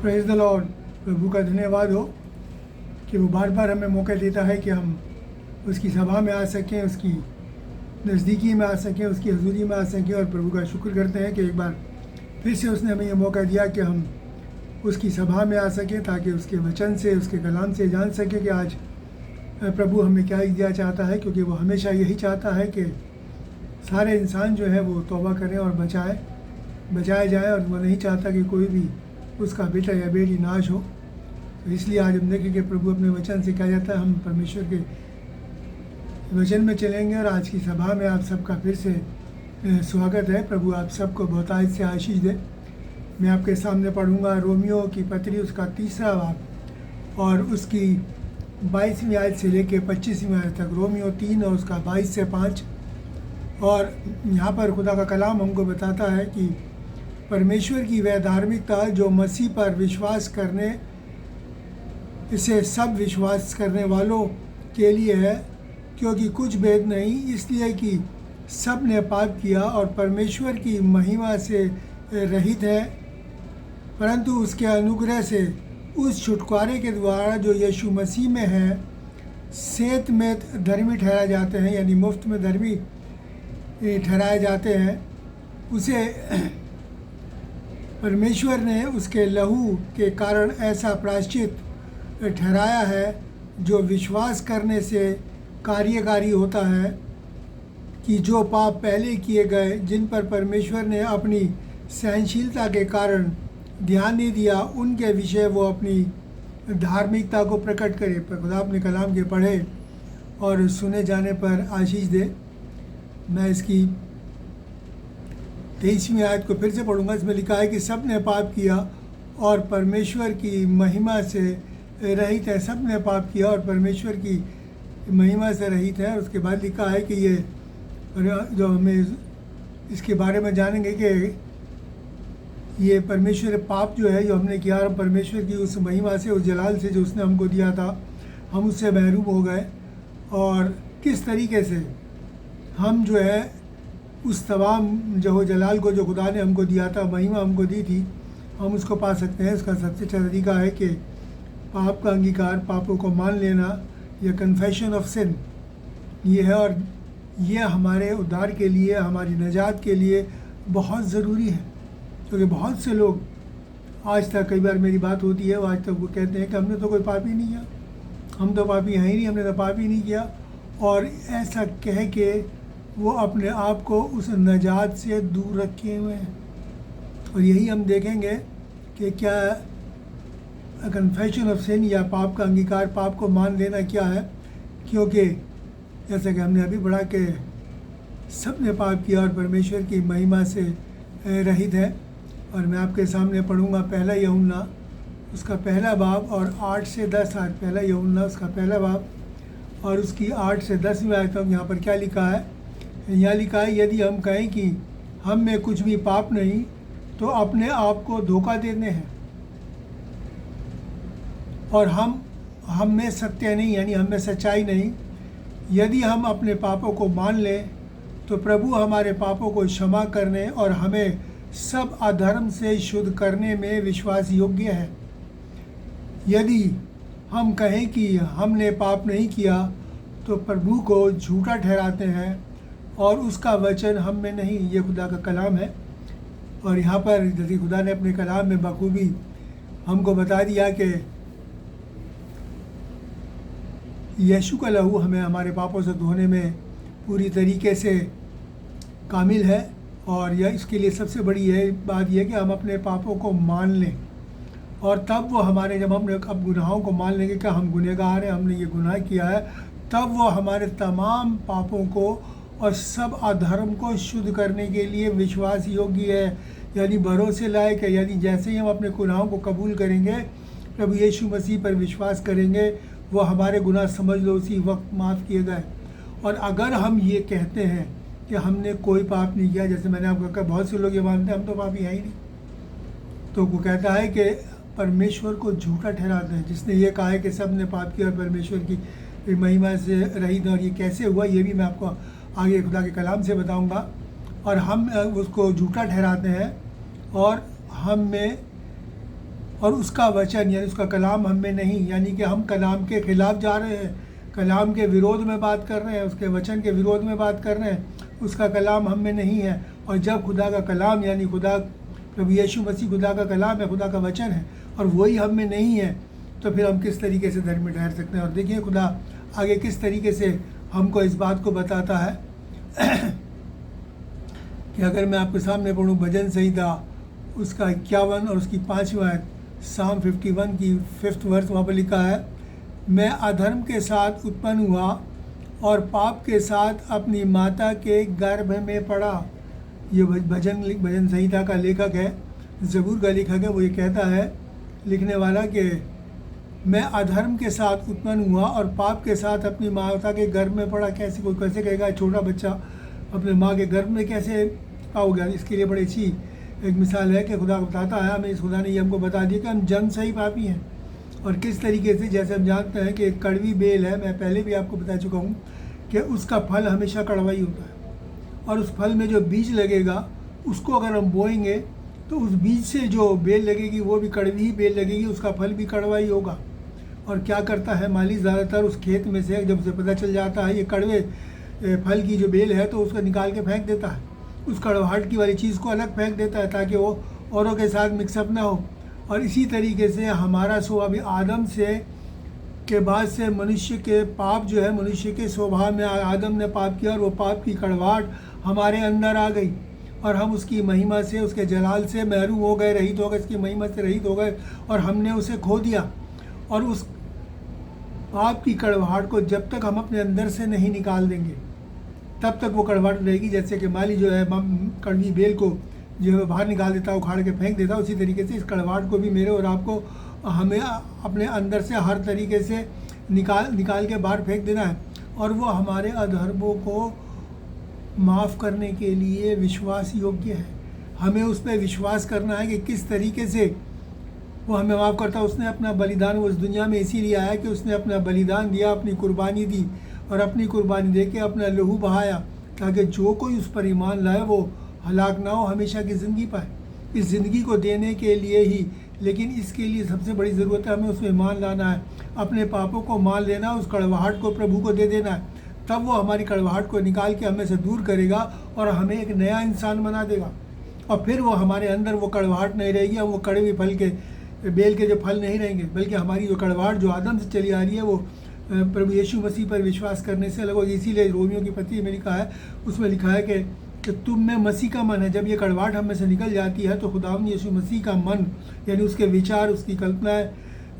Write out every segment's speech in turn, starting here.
Praise the Lord. प्रभु का धन्यवाद हो कि वो बार बार हमें मौका देता है कि हम उसकी सभा में आ सकें, उसकी नज़दीकी में आ सकें, उसकी हजूरी में आ सकें। और प्रभु का शुक्र करते हैं कि एक बार फिर से उसने हमें ये मौका दिया कि हम उसकी सभा में आ सकें, ताकि उसके वचन से, उसके कलाम से जान सकें कि आज प्रभु हमें क्या दिया चाहता है। क्योंकि वो हमेशा यही चाहता है कि सारे इंसान जो है वो तौबा करें और बचाए जाए, और वो नहीं चाहता कि कोई भी उसका बेटा या बेटी नाश हो। तो इसलिए आज हम देखें कि प्रभु अपने वचन से क्या जाता है। हम परमेश्वर के वचन में चलेंगे और आज की सभा में आप सबका फिर से स्वागत है। प्रभु आप सबको बहुतायत से आशीष दे। मैं आपके सामने पढ़ूंगा रोमियो की पत्री, उसका 3रा बाब और उसकी 22वीं आयत से लेकर 25वीं आयत तक। रोमियो 3 और उसका 22 से 5। और यहाँ पर खुदा का कलाम हमको बताता है कि परमेश्वर की वह धार्मिकता जो मसीह पर विश्वास करने इसे सब विश्वास करने वालों के लिए है, क्योंकि कुछ भेद नहीं, इसलिए कि सब ने पाप किया और परमेश्वर की महिमा से रहित है, परंतु उसके अनुग्रह से उस छुटकारे के द्वारा जो यीशु मसीह में है सेत में धर्मी ठहराए जाते हैं, यानी मुफ्त में धर्मी ठहराए जाते हैं। उसे परमेश्वर ने उसके लहू के कारण ऐसा प्रायश्चित ठहराया है जो विश्वास करने से कार्यकारी होता है, कि जो पाप पहले किए गए जिन पर परमेश्वर ने अपनी सहनशीलता के कारण ध्यान नहीं दिया, उनके विषय वो अपनी धार्मिकता को प्रकट करे। पर खुदा अपने कलाम के पढ़े और सुने जाने पर आशीष दे। मैं इसकी 23वीं आयत को फिर से पढ़ूंगा। इसमें लिखा है कि सब ने पाप किया और परमेश्वर की महिमा से रहित है। सब ने पाप किया और परमेश्वर की महिमा से रहित है। उसके बाद लिखा है कि ये जो हमें इसके बारे में जानेंगे कि ये परमेश्वर पाप जो है जो हमने किया, और परमेश्वर की उस महिमा से, उस जलाल से जो उसने हमको दिया था, हम उससे महरूम हो गए। और किस तरीके से हम जो है उस तमाम जो जलाल को जो खुदा ने हमको दिया था, महिमा हमको दी थी, हम उसको पा सकते हैं। उसका सबसे अच्छा तरीका है कि पाप का अंगीकार, पापों को मान लेना, या कन्फेशन ऑफ सिन ये है। और ये हमारे उद्धार के लिए, हमारी निजात के लिए बहुत ज़रूरी है। क्योंकि बहुत से लोग आज तक, कई बार मेरी बात होती है, वो आज तक वो कहते हैं कि हमने तो कोई पाप ही नहीं किया, हम तो पापी हैं ही नहीं, हमने तो पाप ही नहीं किया। और ऐसा कह के वो अपने आप को उस निजात से दूर रखे हुए हैं। और यही हम देखेंगे कि क्या कन्फेशन ऑफ सिन या पाप का अंगीकार, पाप को मान लेना क्या है। क्योंकि जैसा कि हमने अभी पढ़ा कि सब ने पाप किया और परमेश्वर की महिमा से रहित है। और मैं आपके सामने पढ़ूंगा 1 यूहन्ना उसका 1 बाब और 8 से 10 आयत। 1 यूहन्ना उसका 1 बाब और उसकी 8 से 10वीं आयत तक। यहाँ पर क्या लिखा है? यहाँ लिखा है, यदि हम कहें कि हम में कुछ भी पाप नहीं तो अपने आप को धोखा देते हैं और हम में सत्य नहीं, यानी हम में सच्चाई नहीं। यदि हम अपने पापों को मान लें तो प्रभु हमारे पापों को क्षमा करने और हमें सब अधर्म से शुद्ध करने में विश्वास योग्य है। यदि हम कहें कि हमने पाप नहीं किया तो प्रभु को झूठा ठहराते हैं और उसका वचन हम में नहीं। ये खुदा का कलाम है। और यहाँ पर जैसे खुदा ने अपने कलाम में बखूबी हमको बता दिया कि यीशु का लहू हमें हमारे पापों से धोने में पूरी तरीके से कामिल है। और यह इसके लिए सबसे बड़ी बात यह कि हम अपने पापों को मान लें, और तब वो हमारे, जब हमने अब गुनाहों को मान लेंगे कि हम गुनहगार हैं, हमने ये गुनाह किया है, तब वो हमारे तमाम पापों को और सब अधर्म को शुद्ध करने के लिए विश्वास योग्य है, यानी भरोसे लायक है। यानी जैसे ही हम अपने गुनाहों को कबूल करेंगे, प्रभु यीशु मसीह पर विश्वास करेंगे, वो हमारे गुनाह समझ लो उसी वक्त माफ़ किए गए। और अगर हम ये कहते हैं कि हमने कोई पाप नहीं किया, जैसे मैंने आपको कहा, बहुत से लोग ये मानते हैं हम तो पापी हैं ही नहीं, तो वो कहता है कि परमेश्वर को झूठा ठहराते हैं, जिसने ये कहा है कि सब ने पाप किया और परमेश्वर की महिमा से रहित। और ये कैसे हुआ, ये भी मैं आपको आगे खुदा के कलाम से बताऊंगा। और हम उसको झूठा ठहराते हैं और हम में और उसका वचन यानी उसका कलाम हम में नहीं, यानी कि हम कलाम के ख़िलाफ़ जा रहे हैं, कलाम के विरोध में बात कर रहे हैं, उसके वचन के विरोध में बात कर रहे हैं, उसका कलाम हम में नहीं है। और जब खुदा का कलाम यानी खुदा प्रभु यीशु मसीह खुदा का कलाम है, खुदा का वचन है, और वही हम में नहीं है, तो फिर हम किस तरीके से धर्मी ठहर सकते हैं। और देखिए खुदा आगे किस तरीके से हमको इस बात को बताता है कि अगर मैं आपके सामने पढ़ूँ भजन संहिता उसका 51 और उसकी 5वीं आयत, साम 51 की 5th वर्स, वहाँ पर लिखा है, मैं अधर्म के साथ उत्पन्न हुआ और पाप के साथ अपनी माता के गर्भ में पड़ा। ये भजन संहिता का लेखक है, ज़बूर का लेखक है। वो ये कहता है लिखने वाला कि मैं अधर्म के साथ उत्पन्न हुआ और पाप के साथ अपनी माता के गर्भ में पड़ा। कैसे कोई कैसे कहेगा छोटा बच्चा अपने माँ के गर्भ में कैसे पाओगे? इसके लिए बड़ी अच्छी एक मिसाल है कि खुदा बताता है हमें, इस खुदा ने ये हमको बता दिया कि हम जन्म से ही पापी हैं। और किस तरीके से, जैसे हम जानते हैं कि एक कड़वी बेल है, मैं पहले भी आपको बता चुका हूँ कि उसका फल हमेशा कड़वा ही होता है, और उस फल में जो बीज लगेगा उसको अगर हम बोएंगे तो उस बीज से जो बेल लगेगी वो भी कड़वी ही बेल लगेगी, उसका फल भी कड़वा ही होगा। और क्या करता है माली, ज़्यादातर उस खेत में से जब उसे पता चल जाता है ये कड़वे फल की जो बेल है तो उसको निकाल के फेंक देता है, उस कड़वाहट की वाली चीज़ को अलग फेंक देता है ताकि वो औरों के साथ मिक्सअप ना हो। और इसी तरीके से हमारा स्वभाव भी आदम से के बाद से मनुष्य के पाप जो है, मनुष्य के स्वभाव में आदम ने पाप किया और वो पाप की कड़वाहट हमारे अंदर आ गई और हम उसकी महिमा से, उसके जलाल से महरूम हो गए, रहित हो गए, उसकी महिमा से रहित हो गए और हमने उसे खो दिया। और उस पाप की कड़वाहट को जब तक हम अपने अंदर से नहीं निकाल देंगे तब तक वो कड़वाहट रहेगी। जैसे कि माली जो है कड़वी बेल को जो है बाहर निकाल देता है, उखाड़ के फेंक देता है, उसी तरीके से इस कड़वाहट को भी मेरे और आपको हमें अपने अंदर से हर तरीके से निकाल के बाहर फेंक देना है। और वो हमारे अधर्मों को माफ़ करने के लिए विश्वास योग्य है। हमें उस पर विश्वास करना है कि किस तरीके से वो हमें माफ़ करता है। उसने अपना बलिदान, वो इस दुनिया में इसीलिए आया कि उसने अपना बलिदान दिया, अपनी कुर्बानी दी और अपनी कुर्बानी दे के अपना लहू बहाया ताकि जो कोई उस पर ईमान लाए वो हलाक ना हो, हमेशा की ज़िंदगी पाए। इस ज़िंदगी को देने के लिए ही, लेकिन इसके लिए सबसे बड़ी ज़रूरत है हमें उसमें ईमान लाना है, अपने पापों को मान लेना, उस कड़वाहट को प्रभु को दे देना है। तब वो हमारी कड़वाहट को निकाल के हमें से दूर करेगा और हमें एक नया इंसान बना देगा। और फिर वो हमारे अंदर वो कड़वाहट नहीं रहेगी, हम वो कड़वे फल के बेल के जो फल नहीं रहेंगे, बल्कि हमारी जो कड़वाहट जो आदम से चली आ रही है वो प्रभु यीशु मसीह पर विश्वास करने से अलग होगी। इसीलिए रोमियो की पत्री में लिखा है, उसमें लिखा है कि तुम में मसीह का मन है। जब ये कड़वाहट हम में से निकल जाती है तो खुदावंद यीशु मसीह का मन यानी उसके विचार, उसकी कल्पनाएँ,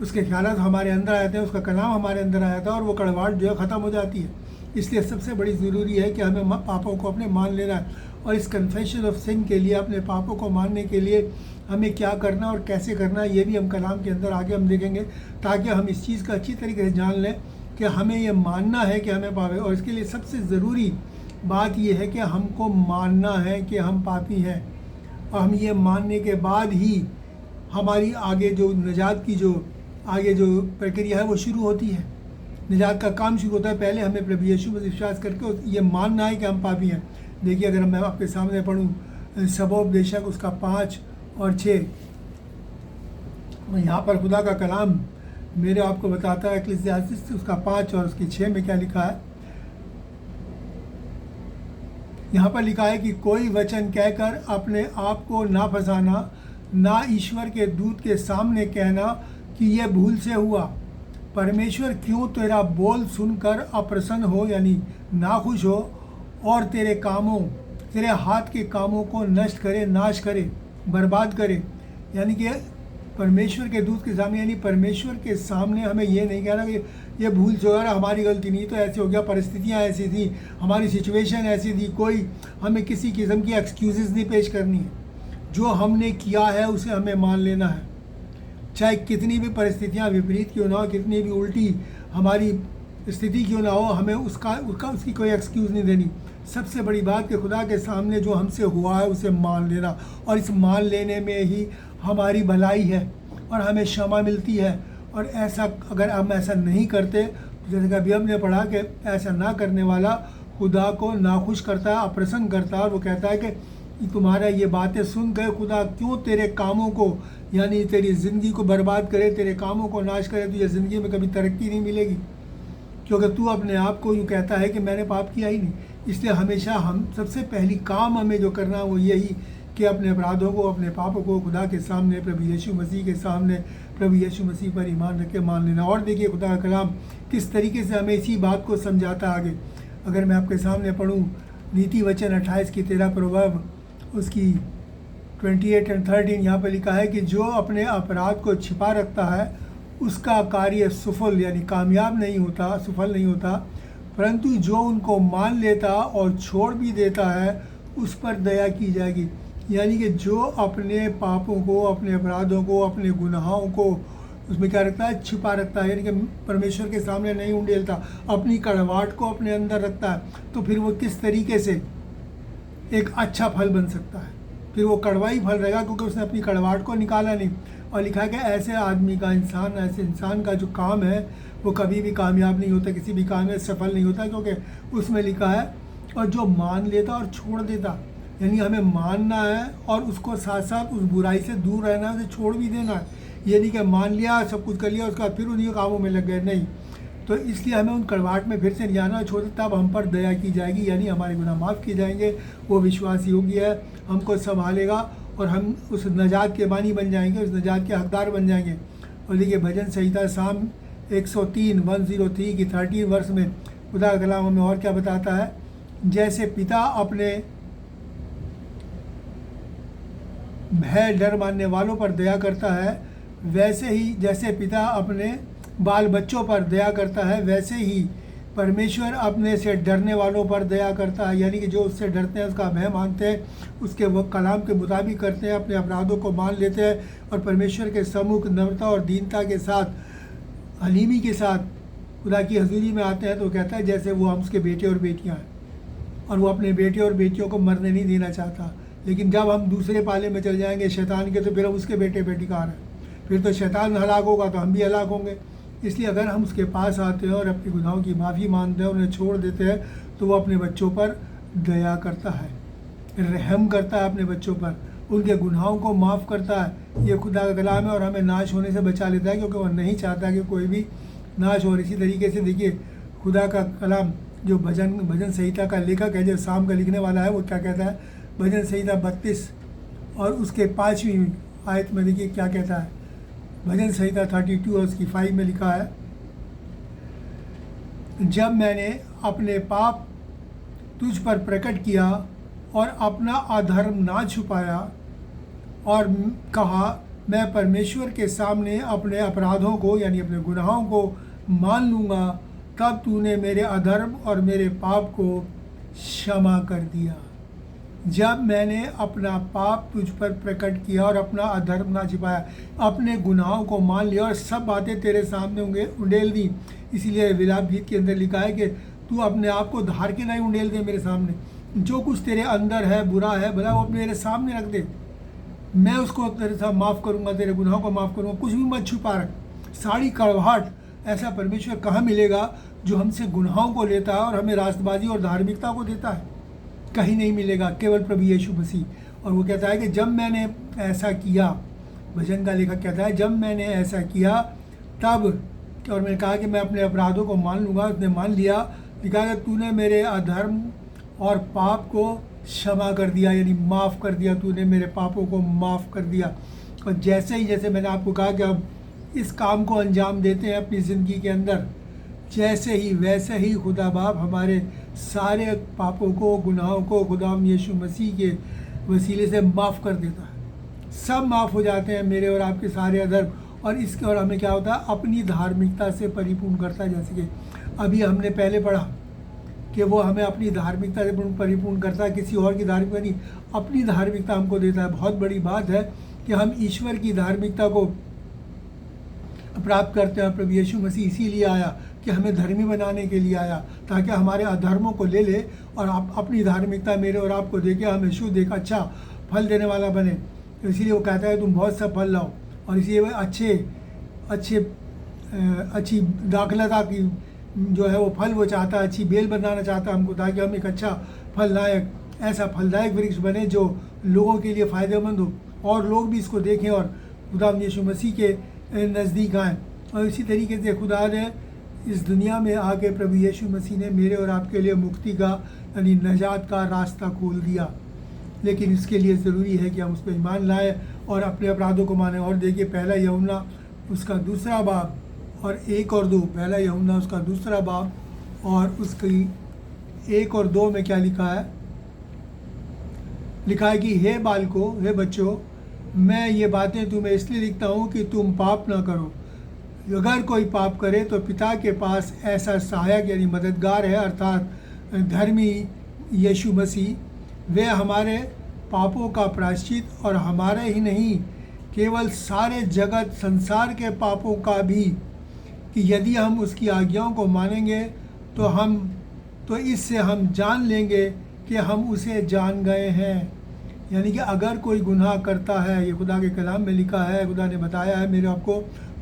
उसके ख्यालात हमारे अंदर आ जाते हैं, उसका कलाम हमारे अंदर आ जाता है और वो कड़वाहट जो है ख़त्म हो जाती है। इसलिए सबसे बड़ी ज़रूरी है कि हमें पापों को अपने मान लेना है। और इस कन्फेशन ऑफ सिन के लिए, अपने पापों को मानने के लिए हमें क्या करना और कैसे करना है, ये भी हम कलाम के अंदर आगे हम देखेंगे, ताकि हम इस चीज़ का अच्छी तरीके से जान लें कि हमें ये मानना है कि हमें पाप है। और इसके लिए सबसे ज़रूरी बात यह है कि हमको मानना है कि हम पापी हैं, और हम ये मानने के बाद ही हमारी आगे जो निजात की जो आगे जो प्रक्रिया है वो शुरू होती है, निजात का काम शुरू होता है। पहले हमें प्रभु यीशु में विश्वास करके ये मानना है कि हम पापी हैं। देखिए, अगर मैं आपके सामने पढ़ूँ सबोपदेशक उसका 5 और 6, यहाँ पर खुदा का कलाम मेरे आपको बताता है इक्लेसियास्टिस उसका 5 और उसकी 6 में क्या लिखा है। यहाँ पर लिखा है कि कोई वचन कहकर अपने आप को ना फंसाना, ना ईश्वर के दूत के सामने कहना कि यह भूल से हुआ। परमेश्वर क्यों तेरा बोल सुनकर अप्रसन्न हो यानी नाखुश हो और तेरे कामों, तेरे हाथ के कामों को नष्ट करे, नाश करे, बर्बाद करे। यानी कि परमेश्वर के दूत के सामने, यानी परमेश्वर के सामने हमें ये नहीं कहना कि ये भूल से हो रहा, हमारी गलती नहीं, तो ऐसे हो गया, परिस्थितियाँ ऐसी थी, हमारी सिचुएशन ऐसी थी। कोई हमें किसी किस्म की एक्सक्यूज़ेस नहीं पेश करनी है। जो हमने किया है उसे हमें मान लेना है, चाहे कितनी भी परिस्थितियाँ विपरीत क्यों ना हो, कितनी भी उल्टी हमारी स्थिति क्यों ना हो, हमें उसकी कोई एक्सक्यूज़ नहीं देनी। सबसे बड़ी बात कि खुदा के सामने जो हमसे हुआ है उसे मान लेना, और इस मान लेने में ही हमारी भलाई है और हमें क्षमा मिलती है। और ऐसा अगर हम ऐसा नहीं करते, जैसे कि अभी हमने पढ़ा कि ऐसा ना करने वाला खुदा को नाखुश करता है, अप्रसन्न करता है, और वो कहता है कि तुम्हारा ये बातें सुन गए खुदा क्यों तेरे कामों को यानी तेरी ज़िंदगी को बर्बाद करे, तेरे कामों को नाश करे, तुझे ज़िंदगी में कभी तरक्की नहीं मिलेगी, क्योंकि तू अपने आप को यूँ कहता है कि मैंने पाप किया ही नहीं। इसलिए हमेशा हम सबसे पहली काम हमें जो करना है वो यही कि अपने अपराधों को, अपने पापों को खुदा के सामने, प्रभु यीशु मसीह के सामने, प्रभु यीशु मसीह पर ईमान रख के मान लेना। और देखिए खुदा का कलाम किस तरीके से हमें इसी बात को समझाता आगे। अगर मैं आपके सामने पढ़ूँ नीति वचन 28 की 13 प्रभाव उसकी 28 और 13, यहाँ पर लिखा है कि जो अपने अपराध को छिपा रखता है उसका कार्य सफल यानी कामयाब नहीं होता, सफल नहीं होता, परंतु जो उनको मान लेता और छोड़ भी देता है उस पर दया की जाएगी। यानी कि जो अपने पापों को, अपने अपराधों को, अपने गुनाहों को उसमें क्या रखता है, छिपा रखता है, यानी कि परमेश्वर के सामने नहीं उंडेलता, अपनी कड़वाहट को अपने अंदर रखता है, तो फिर वो किस तरीके से एक अच्छा फल बन सकता है। फिर वो कड़वा ही फल रहेगा, क्योंकि उसने अपनी कड़वाहट को निकाला नहीं। और लिखा है कि ऐसे आदमी का, ऐसे इंसान का जो काम है वो कभी भी कामयाब नहीं होता, किसी भी काम में सफल नहीं होता, क्योंकि उसमें लिखा है और जो मान लेता और छोड़ देता, यानी हमें मानना है और उसको साथ साथ उस बुराई से दूर रहना है, उसे छोड़ भी देना है। ये नहीं कि मान लिया, सब कुछ कर लिया, उसके बाद फिर उन्हीं कामों में लग गए, नहीं। तो इसलिए हमें उन कड़वाहट में फिर से नहीं आना, छोड़ तब हम पर दया की जाएगी, यानी हमारे गुनाह माफ़ किए जाएंगे। वो विश्वास योग्य है, हमको संभालेगा और हम उस नजात के बानी बन जाएंगे, उस नजात के हकदार बन जाएंगे। और देखिए भजन संहिता साम 103 की 13 वर्ष में खुदा का कलाम हमें और क्या बताता है, जैसे पिता अपने भय डर मानने वालों पर दया करता है, वैसे ही जैसे पिता अपने बाल बच्चों पर दया करता है, वैसे ही परमेश्वर अपने से डरने वालों पर दया करता है। यानी कि जो उससे डरते हैं, उसका भय मानते हैं, उसके वो कलाम के मुताबिक करते हैं, अपने अपराधों को मान लेते हैं और परमेश्वर के सम्मुख नम्रता और दीनता के साथ, हलीमी के साथ खुदा की हजूरी में आते हैं, तो कहता है जैसे वो हम उसके बेटे और बेटियाँ हैं। और वो अपने बेटे और बेटियों को मरने नहीं देना चाहता। लेकिन जब हम दूसरे पाले में चल जाएंगे शैतान के, तो फिर हम उसके बेटे बेटिकार हैं, फिर तो शैतान हलाक होगा तो हम भी हलाक होंगे। इसलिए अगर हम उसके पास आते हैं और अपने गुनाहों की माफ़ी मांगते हैं, उन्हें छोड़ देते हैं, तो वो अपने बच्चों पर दया करता है, रहम करता है अपने बच्चों पर, उनके गुनाहों को माफ़ करता है। ये खुदा का कलाम है और हमें नाश होने से बचा लेता है, क्योंकि वह नहीं चाहता कि कोई भी नाश हो। इसी तरीके से देखिए खुदा का कलाम जो भजन संहिता का लेखक है, जो साम का लिखने वाला है, वो क्या कहता है, भजन संहिता 32 और उसके 5वीं आयत में देखिए क्या कहता है। भजन संहिता 32 और उसकी 5 में लिखा है, जब मैंने अपने पाप तुझ पर प्रकट किया और अपना अधर्म ना छुपाया और कहा मैं परमेश्वर के सामने अपने अपराधों को यानी अपने गुनाहों को मान लूँगा, तब तूने मेरे अधर्म और मेरे पाप को क्षमा कर दिया। जब मैंने अपना पाप तुझ पर प्रकट किया और अपना अधर्म ना छिपाया, अपने गुनाहों को मान लिया और सब बातें तेरे सामने उंडेल दी। इसीलिए विलाप गीत के अंदर लिखा है कि तू अपने आप को धार के नहीं उंडेल दे मेरे सामने, जो कुछ तेरे अंदर है बुरा है भला वो अपने मेरे सामने रख दे, मैं उसको तेरे साथ माफ़ करूँगा, तेरे गुनाहों को माफ़ करूँगा, कुछ भी मत छुपा रख। सारी कड़वाहट ऐसा परमेश्वर कहाँ मिलेगा जो हमसे गुनाहों को लेता है और हमें रास्तबाजी और धार्मिकता को देता है, कहीं नहीं मिलेगा, केवल प्रभु यीशु मसीह। और वो कहता है कि जब मैंने ऐसा किया, भजन का लेखक कहता है जब मैंने ऐसा किया तब, और मैंने कहा कि मैं अपने अपराधों को मान लूँगा, उसने मान लिया। लिखा कि तूने मेरे अधर्म और पाप को क्षमा कर दिया, यानी माफ़ कर दिया, तूने मेरे पापों को माफ़ कर दिया। और जैसे मैंने आपको कहा कि अब इस काम को अंजाम देते हैं अपनी ज़िंदगी के अंदर, जैसे ही वैसे ही खुदा बाप हमारे सारे पापों को, गुनाहों को खुदा यीशु मसीह के वसीले से माफ़ कर देता है। सब माफ़ हो जाते हैं मेरे और आपके सारे अधर्म, और इसके और हमें क्या होता है, अपनी धार्मिकता से परिपूर्ण करता है। जैसे कि अभी हमने पहले पढ़ा कि वो हमें अपनी धार्मिकता से परिपूर्ण करता है, किसी और की धार्मिकता नहीं, अपनी धार्मिकता हमको देता है। बहुत बड़ी बात है कि हम ईश्वर की धार्मिकता को प्राप्त करते हैं। प्रभु यीशु मसीह इसीलिए आया कि हमें धर्मी बनाने के लिए आया, ताकि हमारे अधर्मों को ले ले और आप अपनी धार्मिकता मेरे और आपको दे के हमें शुद्ध एक अच्छा फल देने वाला बने। तो इसीलिए वो कहता है तुम बहुत सा फल लाओ, और इसीलिए वह अच्छी दाखलता की जो है वो फल वो चाहता है, अच्छी बेल बनाना चाहता है हमको, ताकि हम एक अच्छा फलदायक, ऐसा फलदायक वृक्ष बने जो लोगों के लिए फ़ायदेमंद हो और लोग भी इसको देखें और खुदा यीशु मसीह के नज़दीक आएँ। और इसी तरीके से खुदा ने इस दुनिया में आके प्रभु यीशु मसीह ने मेरे और आपके लिए मुक्ति का यानी नजात का रास्ता खोल दिया। लेकिन इसके लिए ज़रूरी है कि हम उस पर ईमान लाएँ और अपने अपराधों को मानें। और देखिए पहला यूहन्ना उसका 2 बाब और 1 और 2, पहला यूहन्ना उसका 2 बाब और उसकी 1 और 2 में क्या लिखा है? लिखा है कि हे बालकों, हे बच्चों, मैं ये बातें तुम्हें इसलिए लिखता हूँ कि तुम पाप ना करो। अगर कोई पाप करे तो पिता के पास ऐसा सहायक यानी मददगार है, अर्थात धर्मी यीशु मसीह। वे हमारे पापों का प्रायश्चित और हमारे ही नहीं केवल सारे जगत संसार के पापों का भी, कि यदि हम उसकी आज्ञाओं को मानेंगे तो इससे हम जान लेंगे कि हम उसे जान गए हैं। यानी कि अगर कोई गुनाह करता है, ये खुदा के कलाम में लिखा है, खुदा ने बताया है मेरे आपको,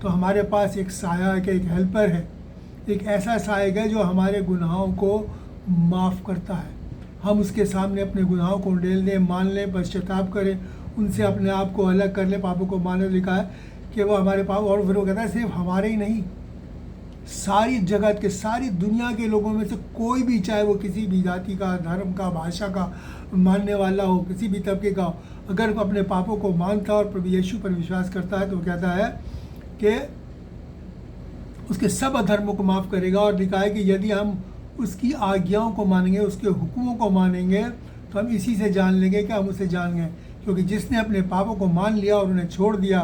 तो हमारे पास एक सहायक, एक हेल्पर है, एक ऐसा सहायक है जो हमारे गुनाहों को माफ़ करता है। हम उसके सामने अपने गुनाहों को उंडेल दें, मान लें, पश्चाताप करें, उनसे अपने आप को अलग कर लें, पापों को माने। लिखा है कि वो हमारे पाप, और फिर वो कहता है सिर्फ हमारे ही नहीं, सारी जगत के, सारी दुनिया के लोगों में से कोई भी, चाहे वो किसी भी जाति का, धर्म का, भाषा का मानने वाला हो, किसी भी तबके का, अगर वो अपने पापों को मानता है और प्रभु यीशु पर विश्वास करता है तो वो कहता है कि उसके सब अधर्मों को माफ़ करेगा। और लिखा है कि यदि हम उसकी आज्ञाओं को मानेंगे, उसके हुक्मों को मानेंगे, तो हम इसी से जान लेंगे कि हम उसे जान गए। क्योंकि जिसने अपने पापों को मान लिया और उन्हें छोड़ दिया,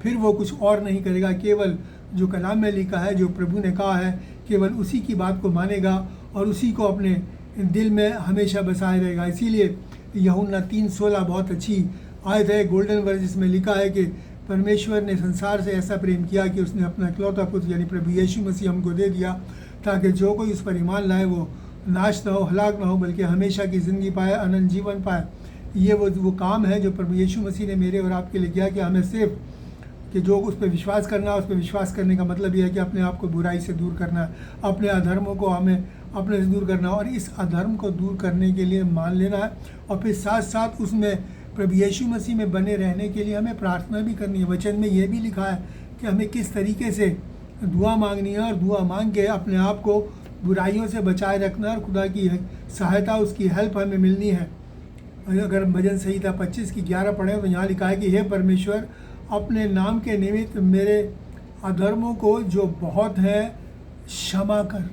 फिर वो कुछ और नहीं करेगा, केवल जो कलाम में लिखा है, जो प्रभु ने कहा है, केवल उसी की बात को मानेगा और उसी को अपने दिल में हमेशा बसाए रहेगा। इसीलिए यूहन्ना 3:16 बहुत अच्छी आयत है, गोल्डन वर्ड, जिसमें लिखा है कि परमेश्वर ने संसार से ऐसा प्रेम किया कि उसने अपना इकलौता पुत्र यानी प्रभु यीशु मसीह हमको दे दिया, ताकि जो कोई उस पर ईमान लाए वो नाश ना हो, हलाक ना हो, बल्कि हमेशा की ज़िंदगी पाए, अनंत जीवन पाए। ये वो काम है जो प्रभु यीशु मसीह ने मेरे और आपके लिए किया, कि हमें सिर्फ कि जो उस पर विश्वास करना है, उस पर विश्वास करने का मतलब यह है कि अपने आप को बुराई से दूर करना है, अपने अधर्मों को हमें अपने से दूर करना है, और इस अधर्म को दूर करने के लिए मान लेना है, और फिर साथ साथ उसमें प्रभु यीशु मसीह में बने रहने के लिए हमें प्रार्थना भी करनी है। वचन में यह भी लिखा है कि हमें किस तरीके से दुआ मांगनी है, और दुआ मांग के अपने आप को बुराइयों से बचाए रखना है, और खुदा की सहायता, उसकी हेल्प हमें मिलनी है। अगर हम भजन संहिता 25:11 पढ़ें तो यहाँ लिखा है कि हे परमेश्वर, अपने नाम के निमित्त मेरे अधर्मों को जो बहुत है क्षमा कर।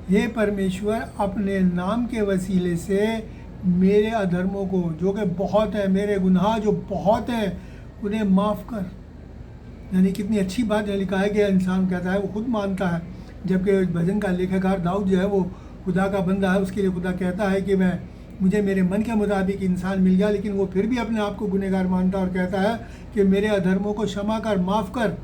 हे परमेश्वर, अपने नाम के वसीले से मेरे अधर्मों को जो कि बहुत है, मेरे गुनाह जो बहुत हैं, उन्हें माफ़ कर। यानी कितनी अच्छी बात है। लिखा है कि इंसान कहता है, वो खुद मानता है, जबकि भजन का लेखककार दाऊद जो है वो खुदा का बंदा है, उसके लिए खुदा कहता है कि मुझे मेरे मन के मुताबिक इंसान मिल गया, लेकिन वो फिर भी अपने आप को गुनहगार मानता है और कहता है कि मेरे अधर्मों को क्षमा कर, माफ़ कर,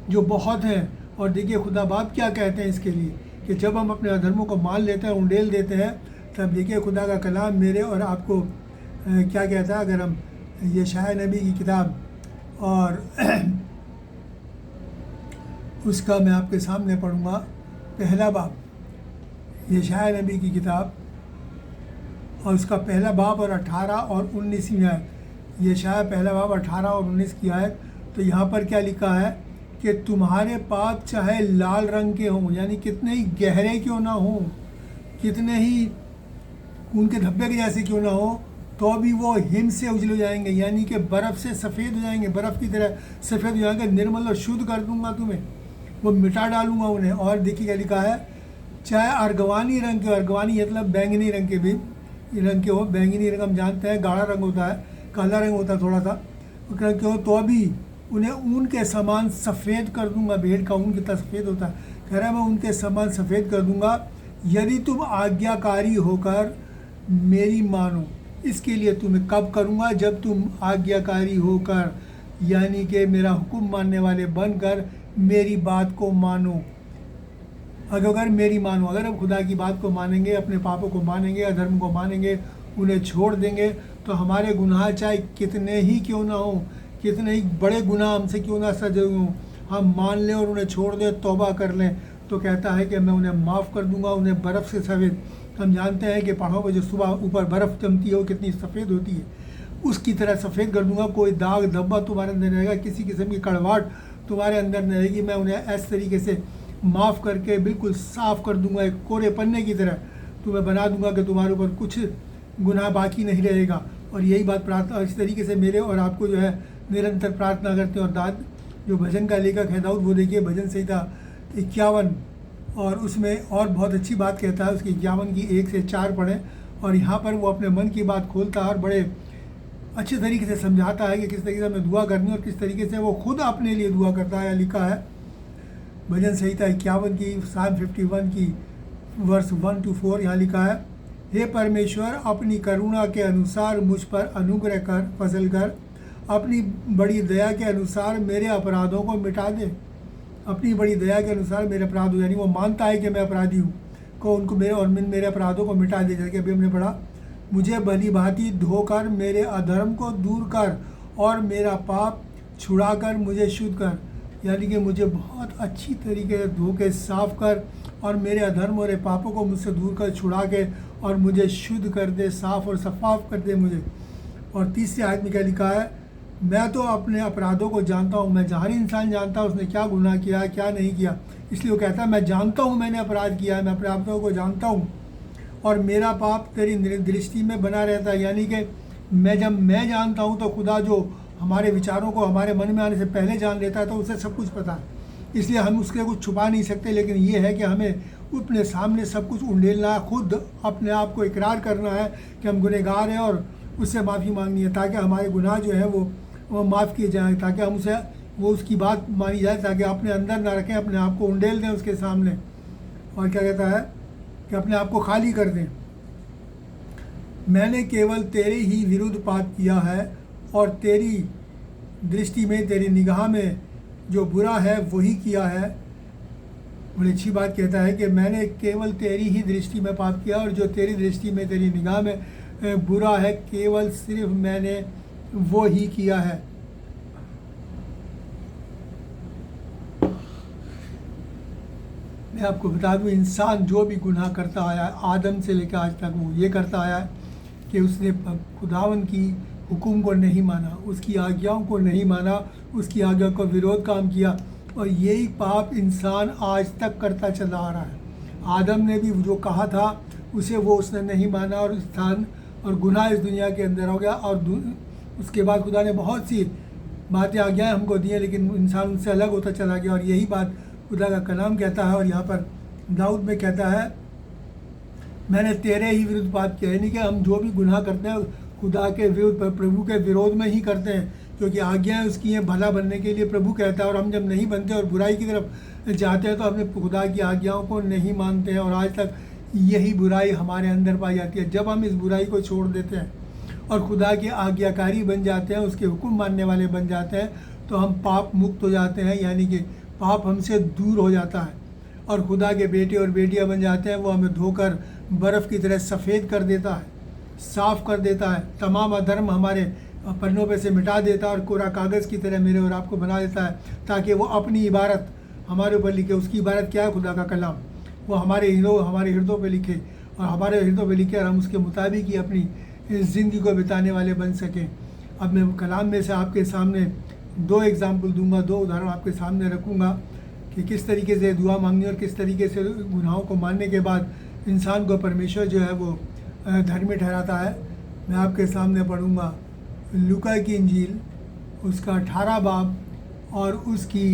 जो बहुत हैं। और देखिए खुदा बाप क्या कहते हैं इसके लिए, कि जब हम अपने अधर्मों को मान लेते हैं, उंडेल देते हैं, तब देखिए खुदा का कलाम मेरे और आपको क्या कहता है। अगर हम यशायाह नबी की किताब और उसका मैं आपके सामने पढ़ूँगा, पहला बाब, यशायाह नबी की किताब और उसका पहला बाब और 18 और 19वीं आयत, यशायाह पहला बाब 18 और 19 की आयत। तो यहाँ पर क्या लिखा है कि तुम्हारे पाप चाहे लाल रंग के हों, यानी कितने ही गहरे क्यों ना हों, कितने ही खून के धब्बे के जैसे क्यों ना हो, तो भी वो हिम से उजल हो जाएंगे, यानी कि बर्फ़ से सफ़ेद हो जाएंगे, बर्फ़ की तरह सफ़ेद हो जाएंगे। निर्मल और शुद्ध कर दूंगा तुम्हें, वो मिटा डालूंगा उन्हें। और देखिए क्या लिखा है, चाहे अर्गवानी रंग के हो, अर्गवानी मतलब बैंगनी रंग के भी रंग के हो, बैंगनी रंग हम जानते हैं गाढ़ा रंग होता है, काला रंग होता है थोड़ा सा, रंग के हो, तो भी उन्हें ऊन के समान सफ़ेद कर दूंगा। भेड़ का ऊन कितना सफ़ेद होता है, कह रहा है मैं उनके समान सफ़ेद कर दूंगा, यदि तुम आज्ञाकारी होकर मेरी मानो। इसके लिए तुम्हें कब करूँगा, जब तुम आज्ञाकारी होकर, यानी कि मेरा हुक्म मानने वाले बनकर मेरी बात को मानो। अगर मेरी मानो, अगर हम खुदा की बात को मानेंगे, अपने पापों को मानेंगे, अधर्म को मानेंगे, उन्हें छोड़ देंगे, तो हमारे गुनाह चाहे कितने ही क्यों ना हो, कितने ही बड़े गुनाह हमसे क्यों ना सजे हों, हम मान लें और उन्हें छोड़ दें, तौबा कर लें, तो कहता है कि मैं उन्हें माफ़ कर दूंगा, उन्हें बर्फ़ से सफ़ेद। हम जानते हैं कि पहाड़ों पर जो सुबह ऊपर बर्फ़ जमती है वो कितनी सफ़ेद होती है, उसकी तरह सफ़ेद कर दूंगा। कोई दाग धब्बा तुम्हारे अंदर नहीं रहेगा, किसी किस्म की कड़वाहट तुम्हारे अंदर नहीं रहेगी। मैं उन्हें इस तरीके से माफ़ करके बिल्कुल साफ़ कर दूंगा, एक कोरे पन्ने की तरह तुम्हें बना दूंगा कि तुम्हारे ऊपर कुछ गुनाह बाकी नहीं रहेगा। और यही बात प्रार्थना इस तरीके से मेरे और आपको जो है निरंतर प्रार्थना करते हैं। और जो भजन का लेखक है दाऊद, वो देखिए भजन संहिता 51 और उसमें और बहुत अच्छी बात कहता है, उसकी 51 की 1 से 4 पढ़ें। और यहाँ पर वो अपने मन की बात खोलता है और बड़े अच्छे तरीके से समझाता है कि किस तरीके से हमें दुआ करनी है और किस तरीके से वो खुद अपने लिए दुआ करता है। लिखा है भजन संहिता 51 की Psalm 51 की वर्स 1 to 4, यहाँ लिखा है, हे परमेश्वर, अपनी करुणा के अनुसार मुझ पर अनुग्रह कर, फसल कर, अपनी बड़ी दया के अनुसार मेरे अपराधों को मिटा दे। अपनी बड़ी दया के अनुसार मेरे अपराध, यानी वो मानता है कि मैं अपराधी हूँ, को उनको मेरे अपराधों को मिटा दे। जैसे कि अभी हमने पढ़ा, मुझे भली भांति धोकर मेरे अधर्म को दूर कर और मेरा पाप छुड़ाकर मुझे शुद्ध कर। यानी कि मुझे बहुत अच्छी तरीके से धो के साफ़ कर और मेरे अधर्म और पापों को मुझसे दूर कर, छुड़ा के और मुझे शुद्ध कर दे, साफ़ और शफाफ कर दे मुझे। और तीसरी आयत में क्या लिखा है, मैं तो अपने अपराधों को जानता हूँ। मैं जहाँ इंसान जानता है उसने क्या गुनाह किया है, क्या नहीं किया। इसलिए वो कहता है मैं जानता हूँ मैंने अपराध किया है, मैं अपराधों को जानता हूँ और मेरा पाप तेरी दृष्टि में बना रहता है। यानी कि जब मैं जानता हूँ तो खुदा जो हमारे विचारों को हमारे मन में आने से पहले जान लेता है, तो उसे सब कुछ पता है। इसलिए हम उसके कुछ छुपा नहीं सकते। लेकिन ये है कि हमें अपने सामने सब कुछ उंडेलना है, खुद अपने आप को इकरार करना है कि हम गुनहगार हैं और उससे माफ़ी मांगनी है, ताकि हमारे गुनाह जो है वो माफ़ किए जाएँ, ताकि हम उसे उसकी बात मानी जाए, ताकि अपने अंदर ना रखें, अपने आप को उंडेल दें उसके सामने। और क्या कहता है कि अपने आप को खाली कर दें। मैंने केवल तेरे ही विरुद्ध पाप किया है और तेरी दृष्टि में, तेरी निगाह में जो बुरा है वही किया है। बड़ी अच्छी बात कहता है कि मैंने केवल तेरी ही दृष्टि में पाप किया और जो तेरी दृष्टि में, तेरी निगाह में बुरा है, केवल सिर्फ मैंने वो ही किया है। मैं आपको बता दूं, इंसान जो भी गुनाह करता आया, आदम से लेकर आज तक, वो ये करता आया है कि उसने खुदावन की हुक्म को नहीं माना, उसकी आज्ञाओं को नहीं माना, उसकी आज्ञा को विरोध काम किया। और यही पाप इंसान आज तक करता चला आ रहा है। आदम ने भी जो कहा था उसे उसने नहीं माना और स्थान और गुनाह इस दुनिया के अंदर हो गया। और उसके बाद खुदा ने बहुत सी बातें, आज्ञाएँ हमको दी हैं, लेकिन इंसान उनसे अलग होता चला गया। और यही बात खुदा का कलाम कहता है। और यहाँ पर दाऊद में कहता है, मैंने तेरे ही विरुद्ध पाप किया। यानी कि हम जो भी गुनाह करते हैं खुदा के विरुद्ध, प्रभु के विरोध में ही करते हैं, क्योंकि आज्ञाएँ उसकी हैं भला बनने के लिए, प्रभु कहता है। और हम जब नहीं बनते और बुराई की तरफ जाते हैं तो अपने खुदा की आज्ञाओं को नहीं मानते हैं। और आज तक यही बुराई हमारे अंदर पाई जाती है। जब हम इस बुराई को छोड़ देते हैं और खुदा के आज्ञाकारी बन जाते हैं, उसके हुक्म मानने वाले बन जाते हैं, तो हम पाप मुक्त हो जाते हैं। यानी कि पाप हमसे दूर हो जाता है और खुदा के बेटे और बेटियां बन जाते हैं। वो हमें धोकर बर्फ़ की तरह सफ़ेद कर देता है, साफ़ कर देता है, तमाम अधर्म हमारे पन्नों पे से मिटा देता है और कोरा कागज़ की तरह मेरे और आपको बना देता है, ताकि वो अपनी इबारत हमारे ऊपर लिखे। उसकी इबारत क्या है? खुदा का कलाम। वो हमारे हृदयों पे लिखे और हमारे हृदयों पे लिखे और हम उसके मुताबिक ही अपनी ज़िंदगी को बिताने वाले बन सकें। अब मैं कलाम में से आपके सामने 2 एग्जाम्पल दूंगा, 2 उदाहरण आपके सामने रखूँगा कि किस तरीके से दुआ मांगनी और किस तरीके से गुनाहों को मानने के बाद इंसान को परमेश्वर जो है वो धर्मी ठहराता है। मैं आपके सामने पढ़ूँगा लूका की इंजील, उसका 18 बाब और उसकी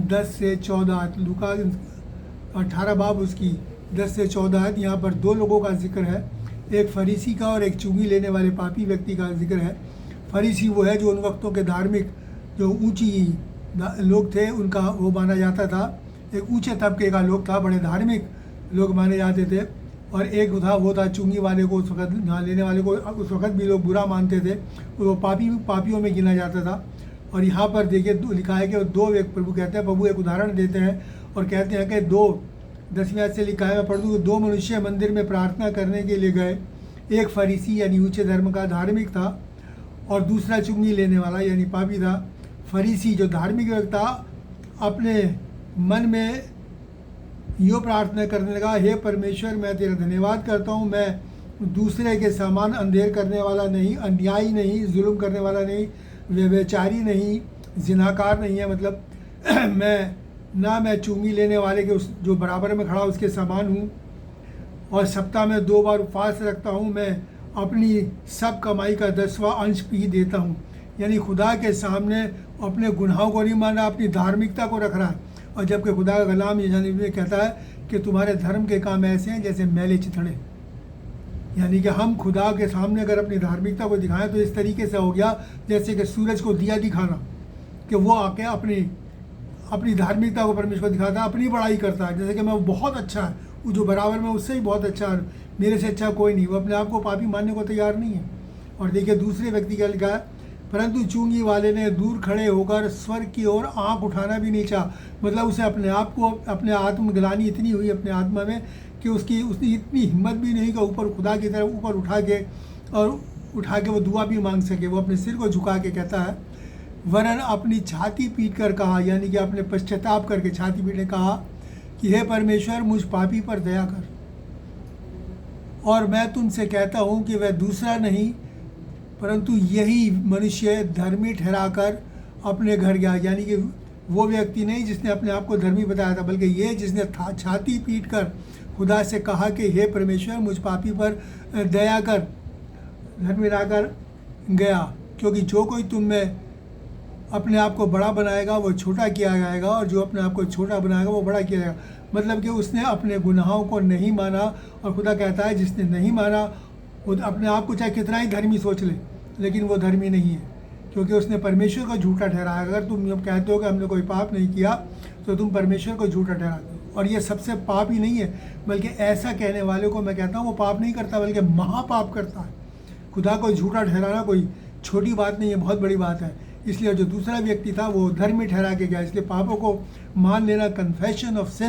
10 से 14। लूका 18 बाब उसकी 10 से 14। यहाँ पर 2 लोगों का जिक्र है, एक फरीसी का और एक चुंगी लेने वाले पापी व्यक्ति का जिक्र है। फरीसी वो है जो उन वक्तों के धार्मिक, जो ऊंची लोग थे, उनका वो माना जाता था, एक ऊंचे तबके का लोग था, बड़े धार्मिक लोग माने जाते थे। और एक वो था चुंगी वाले को, उस वक्त नहा लेने वाले को उस वक्त भी लोग बुरा मानते थे, वो पापियों में गिना जाता था। और यहाँ पर देखिए लिखा है कि 2 व्यक्ति, प्रभु कहते हैं, प्रभु एक उदाहरण देते हैं और कहते हैं कि 10वीं आयत से लिखा है, मैं पढ़ दूँ, 2 मनुष्य मंदिर में प्रार्थना करने के लिए गए। एक फरीसी यानी ऊंचे धर्म का धार्मिक था और दूसरा चुंगी लेने वाला यानी पापी था। फरीसी जो धार्मिक व्यक्ति था अपने मन में यो प्रार्थना करने लगा, हे परमेश्वर, मैं तेरा धन्यवाद करता हूँ, मैं दूसरे के सामान अंधेर करने वाला नहीं, अन्यायी नहीं, जुल्म करने वाला नहीं, व्यभिचारी नहीं, जिनाकार नहीं है। मतलब मैं चुंगी लेने वाले के उस जो बराबर में खड़ा उसके समान हूँ, और सप्ताह में 2 बार उपवास रखता हूँ। मैं अपनी सब कमाई का 10वां अंश भी देता हूँ। यानी खुदा के सामने अपने गुनाहों को नहीं मान रहा, अपनी धार्मिकता को रख रहा है। और जबकि खुदा का कलाम ये कहता है कि तुम्हारे धर्म के काम ऐसे हैं जैसे मैले चिथड़े। यानी कि हम खुदा के सामने अगर अपनी धार्मिकता को दिखाएं तो इस तरीके से हो गया जैसे कि सूरज को दिया दिखाना, कि वो आके अपनी धार्मिकता को परमेश्वर को दिखाता है, अपनी बड़ाई करता है, जैसे कि मैं बहुत अच्छा है, वो जो बराबर में उससे ही बहुत अच्छा है, मेरे से अच्छा कोई नहीं। वो अपने आप को पापी मानने को तैयार नहीं है। और देखिए दूसरे व्यक्ति का लिखा है, परंतु चुंगी वाले ने दूर खड़े होकर स्वर्ग की ओर आंख उठाना भी नहीं चाहा। मतलब उसे अपने आप को, अपने आत्मग्लानि इतनी हुई अपने आत्मा में कि उसने इतनी हिम्मत भी नहीं कि ऊपर खुदा की तरफ ऊपर उठा के वो दुआ भी मांग सके। वो अपने सिर को झुका के कहता है, वरन अपनी छाती पीट कर कहा, यानी कि अपने पश्चाताप करके छाती पीटने कहा कि हे परमेश्वर मुझ पापी पर दया कर, और मैं तुमसे कहता हूँ कि वह दूसरा नहीं परंतु यही मनुष्य धर्मी ठहराकर अपने घर गया। यानी कि वो व्यक्ति नहीं जिसने अपने आप को धर्मी बताया था, बल्कि ये जिसने छाती पीट कर खुदा से कहा कि हे परमेश्वर मुझ पापी पर दया कर, धर्मी लाकर गया। क्योंकि जो कोई तुम में अपने आप को बड़ा बनाएगा वो छोटा किया जाएगा, और जो अपने आप को छोटा बनाएगा वो बड़ा किया जाएगा। मतलब कि उसने अपने गुनाहों को नहीं माना। और खुदा कहता है जिसने नहीं माना वो अपने आप को चाहे कितना ही धर्मी सोच ले, लेकिन वो धर्मी नहीं है, क्योंकि उसने परमेश्वर को झूठा ठहराया। अगर तुम कहते हो कि हमने कोई पाप नहीं किया तो तुम परमेश्वर को झूठा ठहराते हो। और ये सबसे पाप ही नहीं है, बल्कि ऐसा कहने वाले को मैं कहता हूँ वो पाप नहीं करता बल्कि महापाप करता है। खुदा को झूठा ठहराना कोई छोटी बात नहीं है, बहुत बड़ी बात है। इसलिए जो दूसरा व्यक्ति था वो धर्मी ठहरा के गया। इसलिए पापों को मान लेना, कन्फेशन ऑफ सिन